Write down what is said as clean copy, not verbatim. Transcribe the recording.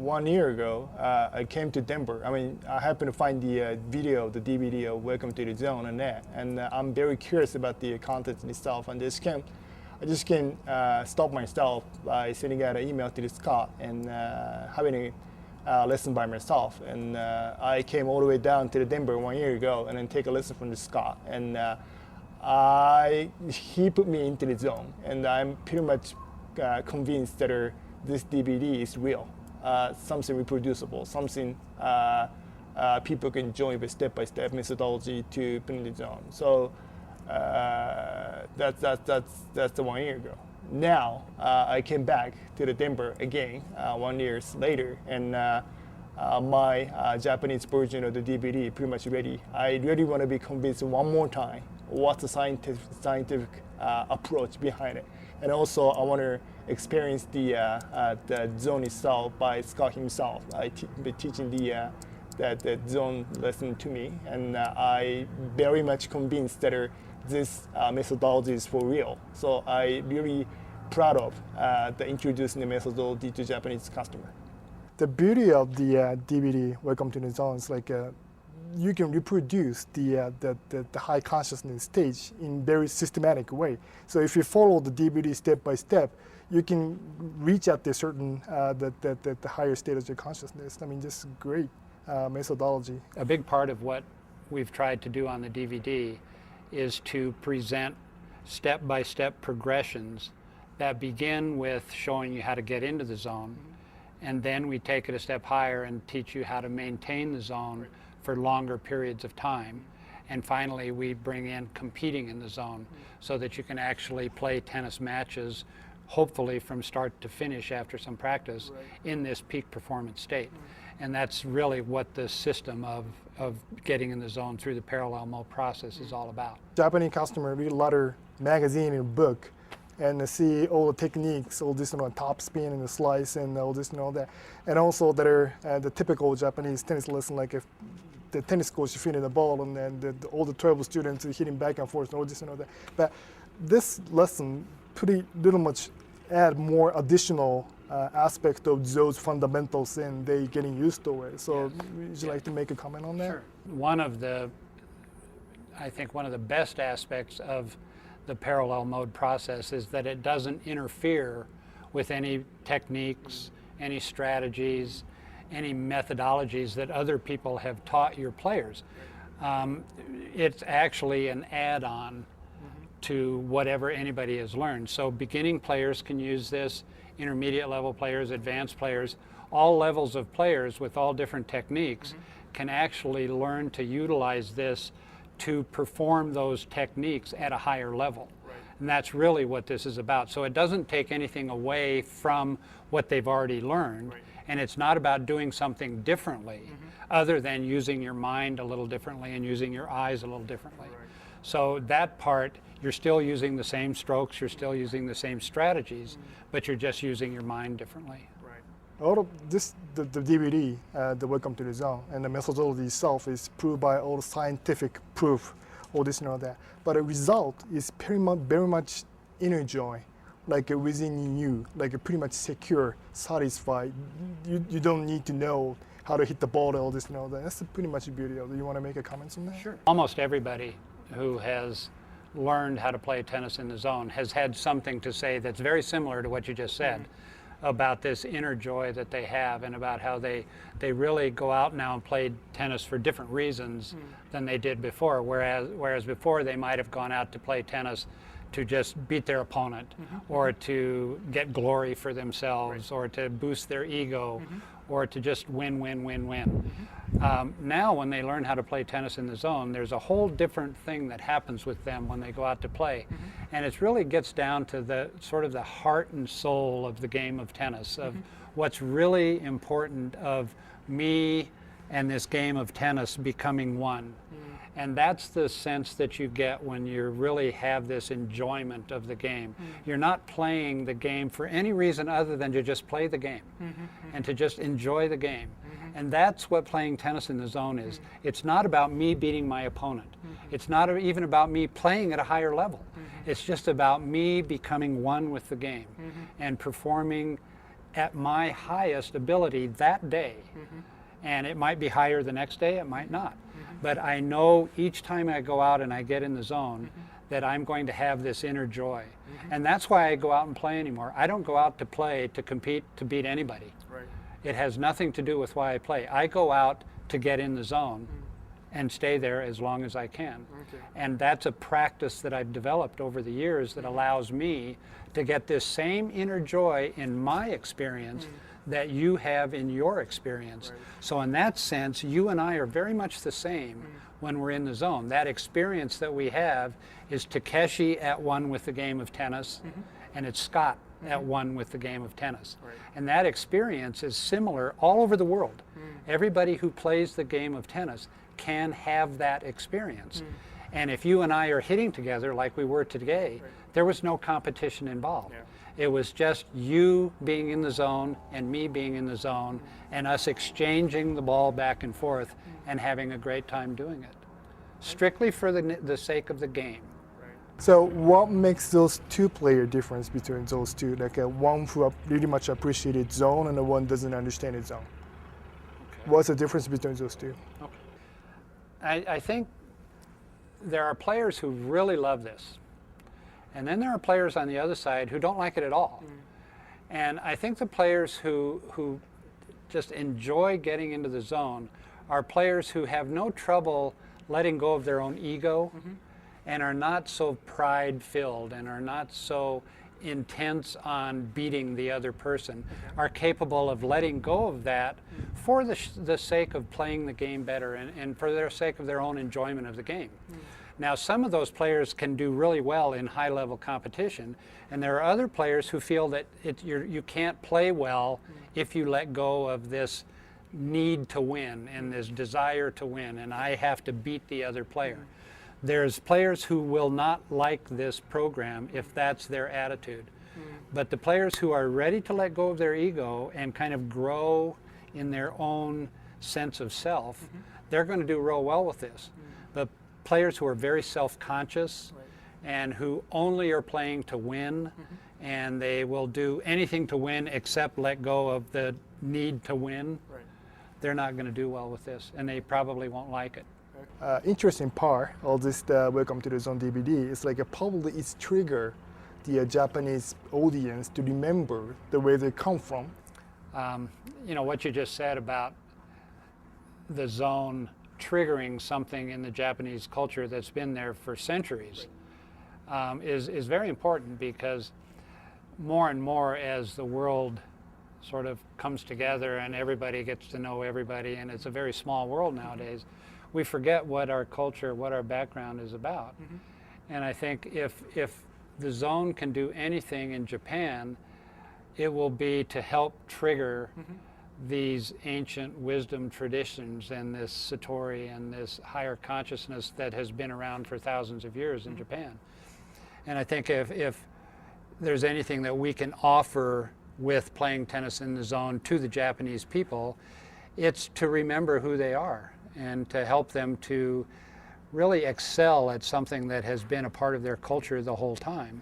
1 year ago, I came to Denver. I mean, I happened to find the video, the DVD of Welcome to the Zone on that, and I'm very curious about the content itself. And I just can't stop myself by sending out an email to Scott and having a lesson by myself. And I came all the way down to the Denver 1 year ago and then take a lesson from the Scott. And he put me into the zone, and I'm pretty much convinced that this DVD is real. Something reproducible, something people can join with step-by-step methodology to put in the zone. So that's the 1 year ago. Now I came back to the Denver again 1 year later, and my Japanese version of the DVD pretty much ready. I really want to be convinced one more time what's the scientific approach behind it. And also, I want to experience the zone itself by Scott himself. Be teaching the zone lesson to me, and I very much convinced that this methodology is for real. So I really proud of the introducing the methodology to Japanese customer. The beauty of the DVD Welcome to the Zone is like you can reproduce the high consciousness stage in very systematic way. So if you follow the DVD step by step, you can reach at the certain the higher state of your consciousness. I mean, just great methodology. A big part of what we've tried to do on the DVD is to present step-by-step progressions that begin with showing you how to get into the zone, and then we take it a step higher and teach you how to maintain the zone for longer periods of time. And finally, we bring in competing in the zone so that you can actually play tennis matches, hopefully from start to finish after some practice, in this peak performance state. And that's really what the system of getting in the zone through the parallel mode process is all about. Japanese customer read a lot of magazine and book and see all the techniques, all this top spin and the slice and all this and all that. And also that are the typical Japanese tennis lesson, like if the tennis coach is feeding the ball and then all the 12 students are hitting back and forth and all this and all that. But this lesson pretty little much add more additional aspect of those fundamentals and they getting used to it. So would you like to make a comment on that? Sure. I think one of the best aspects of the parallel mode process is that it doesn't interfere with any techniques, any strategies, any methodologies that other people have taught your players. It's actually an add-on to whatever anybody has learned. So beginning players can use this, intermediate level players, advanced players, all levels of players with all different techniques can actually learn to utilize this to perform those techniques at a higher level. And that's really what this is about. So it doesn't take anything away from what they've already learned, and it's not about doing something differently other than using your mind a little differently and using your eyes a little differently. So that part, you're still using the same strokes, you're still using the same strategies, but you're just using your mind differently. All of this, the DVD, the Welcome to the Zone, and the methodology itself is proved by all the scientific proof, all this and all that. But the result is very much inner joy, like within you, like pretty much secure, satisfied. You don't need to know how to hit the ball, all this and all that. That's pretty much the beauty of it. You want to make a comment on that? Sure. Almost everybody who has learned how to play tennis in the zone has had something to say that's very similar to what you just said. About this inner joy that they have and about how they really go out now and play tennis for different reasons than they did before, whereas before they might have gone out to play tennis to just beat their opponent or to get glory for themselves or to boost their ego or to just win. Now when they learn how to play tennis in the zone, there's a whole different thing that happens with them when they go out to play. And it really gets down to the sort of the heart and soul of the game of tennis, of what's really important of me and this game of tennis becoming one. And that's the sense that you get when you really have this enjoyment of the game. You're not playing the game for any reason other than to just play the game and to just enjoy the game. And that's what playing tennis in the zone is. It's not about me beating my opponent. It's not even about me playing at a higher level. It's just about me becoming one with the game and performing at my highest ability that day. And it might be higher the next day, it might not. But I know each time I go out and I get in the zone that I'm going to have this inner joy. And that's why I go out and play anymore. I don't go out to play to compete to beat anybody. Right. It has nothing to do with why I play. I go out to get in the zone and stay there as long as I can. Okay. And that's a practice that I've developed over the years that allows me to get this same inner joy in my experience that you have in your experience. Right. So in that sense, you and I are very much the same when we're in the zone. That experience that we have is Takeshi at one with the game of tennis, and it's Scott at one with the game of tennis. Right. And that experience is similar all over the world. Everybody who plays the game of tennis can have that experience. And if you and I are hitting together like we were today, there was no competition involved. Yeah. It was just you being in the zone and me being in the zone and us exchanging the ball back and forth and having a great time doing it. Strictly for the sake of the game. So what makes those two player difference between those two? Like one who really much appreciated zone and the one doesn't understand its zone. Okay. What's the difference between those two? Okay. I think there are players who really love this. And then there are players on the other side who don't like it at all. And I think the players who just enjoy getting into the zone are players who have no trouble letting go of their own ego and are not so pride-filled and are not so intense on beating the other person, are capable of letting go of that for the sake of playing the game better and for their sake of their own enjoyment of the game. Now, some of those players can do really well in high-level competition, and there are other players who feel that you can't play well if you let go of this need to win and this desire to win, and I have to beat the other player. There's players who will not like this program if that's their attitude. But the players who are ready to let go of their ego and kind of grow in their own sense of self, they're going to do real well with this. The players who are very self-conscious and who only are playing to win, and they will do anything to win except let go of the need to win, they're not going to do well with this, and they probably won't like it. Interesting part of this Welcome to the Zone DVD is like probably it's trigger the Japanese audience to remember the way they come from. You know, what you just said about the zone triggering something in the Japanese culture that's been there for centuries is very important, because more and more as the world sort of comes together and everybody gets to know everybody, and it's a very small world nowadays, we forget what our culture, what our background is about. And I think if the zone can do anything in Japan, it will be to help trigger these ancient wisdom traditions and this satori and this higher consciousness that has been around for thousands of years in Japan. And I think if there's anything that we can offer with playing tennis in the zone to the Japanese people, it's to remember who they are and to help them to really excel at something that has been a part of their culture the whole time.